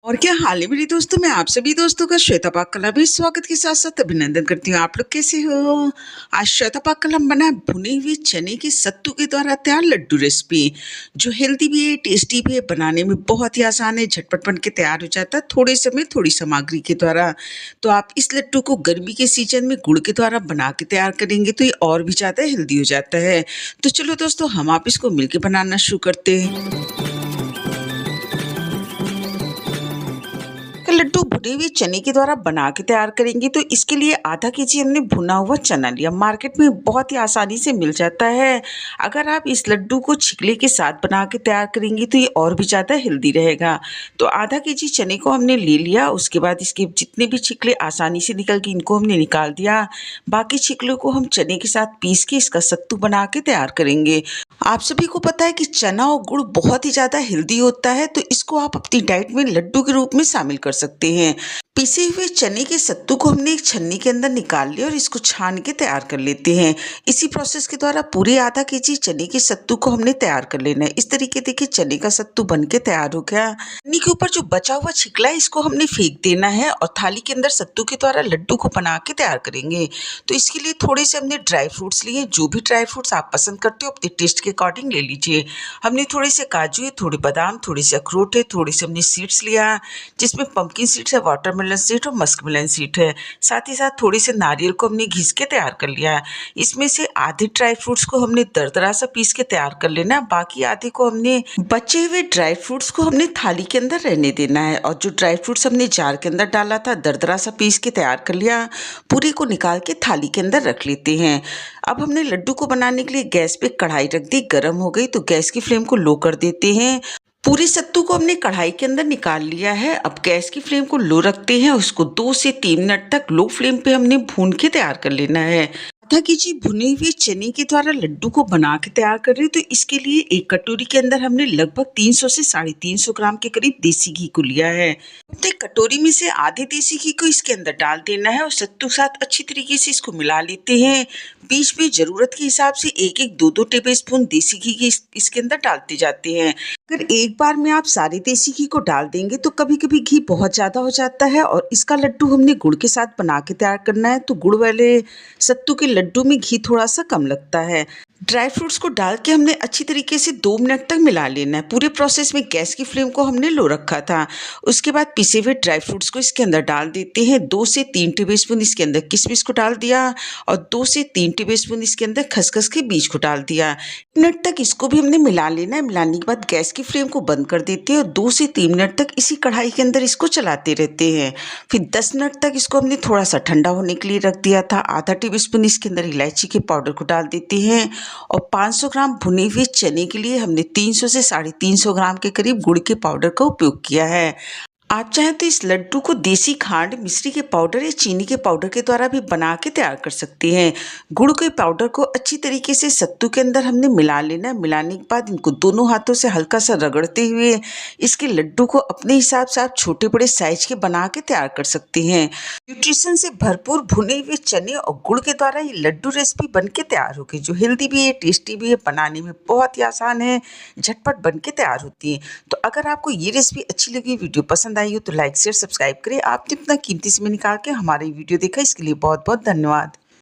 और क्या हाल है मेरे दोस्तों। मैं आप सभी दोस्तों का श्वेता पाक कला में स्वागत के साथ साथ अभिनंदन करती हूँ। आप लोग कैसे हो? आज श्वेता पाक कला में बना भुने हुए चने के सत्तू के द्वारा तैयार लड्डू रेसिपी, जो हेल्दी भी है, टेस्टी भी है, बनाने में बहुत ही आसान है, झटपट बन के तैयार हो जाता है थोड़े समय थोड़ी सामग्री के द्वारा। तो आप इस लड्डू को गर्मी के सीजन में गुड़ के द्वारा बना के तैयार करेंगे तो ये और भी ज़्यादा हेल्दी हो जाता है। तो चलो दोस्तों, हम आप इसको मिलकर बनाना शुरू करते हैं। लड्डू भुने हुए चने के द्वारा बना के तैयार करेंगे तो इसके लिए आधा केजी हमने भुना हुआ चना लिया। मार्केट में बहुत ही आसानी से मिल जाता है। अगर आप इस लड्डू को छिकले के साथ बना के तैयार करेंगे तो ये और भी ज़्यादा हेल्दी रहेगा। तो आधा केजी चने को हमने ले लिया। उसके बाद इसके जितने भी छिकले आसानी से निकल के इनको हमने निकाल दिया। बाकी छिकलों को हम चने के साथ पीस के इसका सत्तू बना के तैयार करेंगे। आप सभी को पता है कि चना और गुड़ बहुत ही ज़्यादा हेल्दी होता है, तो इसको आप अपनी डाइट में लड्डू के रूप में शामिल कर सकते हैं। पिसे हुए चने के सत्तू को हमने एक छन्नी के अंदर निकाल लिया और इसको छान के तैयार कर लेते हैं। इसी प्रोसेस के द्वारा पूरे आधा केजी चने के सत्तू को हमने तैयार कर लेना है। इस तरीके देखिए चने का सत्तू बन के तैयार हो गया। चन्नी के ऊपर जो बचा हुआ छिकला है इसको हमने फेंक देना है और थाली के अंदर सत्तू के द्वारा लड्डू को बना के तैयार करेंगे। तो इसके लिए थोड़े से हमने ड्राई फ्रूट्स लिए। जो भी ड्राई फ्रूट्स आप पसंद करते हो अपने टेस्ट के अकॉर्डिंग ले लीजिए। हमने थोड़े से काजू है, थोड़े बादाम, थोड़े से अखरोट है, थोड़े से हमने सीड्स लिया जिसमें पंपकिन सीड्स है, वाटरमेलन सीड और मस्कमेलन सीड है। साथ ही साथ थोड़ी से नारियल को हमने घिस के तैयार कर लिया है। इसमें से आधे ड्राई फ्रूट्स को हमने दरदरा सा पीस के तैयार कर लेना। बाकी आधे को हमने बचे हुए ड्राई फ्रूट्स को हमने थाली के अंदर रहने देना है। और जो ड्राई फ्रूट्स हमने जार के अंदर डाला था दरदरा सा पीस के तैयार कर लिया। पूरी को निकाल के थाली के अंदर रख लेते हैं। अब हमने लड्डू को बनाने के लिए गैस पे कढ़ाई रख दी। गर्म हो गई तो गैस की फ्लेम को लो कर देते हैं। पूरे सत्तू को हमने कढ़ाई के अंदर निकाल लिया है। अब गैस की फ्लेम को लो रखते हैं। उसको 2 से 3 मिनट तक लो फ्लेम पे हमने भून के तैयार कर लेना है। आधा केजी भुने हुए चने के द्वारा लड्डू को बना के तैयार कर रहे हैं तो इसके लिए एक कटोरी के अंदर हमने लगभग 300 से 350 ग्राम के करीब देसी घी को लिया है। तो कटोरी में से आधे देसी घी को इसके अंदर डाल देना है और सत्तू के साथ अच्छी तरीके से इसको मिला लेते हैं। बीच में जरूरत के हिसाब से एक एक 2-2 टेबल स्पून देसी घी के इसके अंदर डालते जाते हैं। अगर एक बार में आप सारे देसी घी को डाल देंगे तो कभी कभी घी बहुत ज़्यादा हो जाता है। और इसका लड्डू हमने गुड़ के साथ बना के तैयार करना है तो गुड़ वाले सत्तू के लड्डू में घी थोड़ा सा कम लगता है। ड्राई फ्रूट्स को डाल के हमने अच्छी तरीके से 2 मिनट तक मिला लेना है। पूरे प्रोसेस में गैस की फ्लेम को हमने लो रखा था। उसके बाद पिसे हुए ड्राई फ्रूट्स को इसके अंदर डाल देते हैं। 2 से 3 टेबलस्पून इसके अंदर किशमिश को डाल दिया और 2 से 3 टेबलस्पून इसके अंदर खसखस के बीज को डाल दिया। 1 मिनट तक इसको भी हमने मिला लेना है। मिलाने के बाद गैस की फ्लेम को बंद कर देते हैं और 2 से 3 मिनट तक इसी कढ़ाई के अंदर इसको चलाते रहते हैं। फिर 10 मिनट तक इसको हमने थोड़ा सा ठंडा होने के लिए रख दिया था। आधा टेबलस्पून इसके अंदर इलायची के पाउडर को डाल देते हैं और 500 ग्राम भुने हुए चने के लिए हमने 300 से 350 ग्राम के करीब गुड़ के पाउडर का उपयोग किया है। आप चाहें तो इस लड्डू को देसी खांड, मिश्री के पाउडर या चीनी के पाउडर के द्वारा भी बना के तैयार कर सकते हैं। गुड़ के पाउडर को अच्छी तरीके से सत्तू के अंदर हमने मिला लेना है। मिलाने के बाद इनको दोनों हाथों से हल्का सा रगड़ते हुए इसके लड्डू को अपने हिसाब से आप छोटे बड़े साइज के बना के तैयार कर सकते हैं। न्यूट्रिशन से भरपूर भुने हुए चने और गुड़ के द्वारा ये लड्डू रेसिपी बन के तैयार होगी, जो हेल्दी भी है, टेस्टी भी है, बनाने में बहुत ही आसान है, झटपट बन के तैयार होती है। तो अगर आपको ये रेसिपी अच्छी लगी, वीडियो पसंद आई हो तो लाइक शेयर सब्सक्राइब करें। आपने इतना कीमती समय निकाल के हमारी वीडियो देखा, इसके लिए बहुत बहुत धन्यवाद।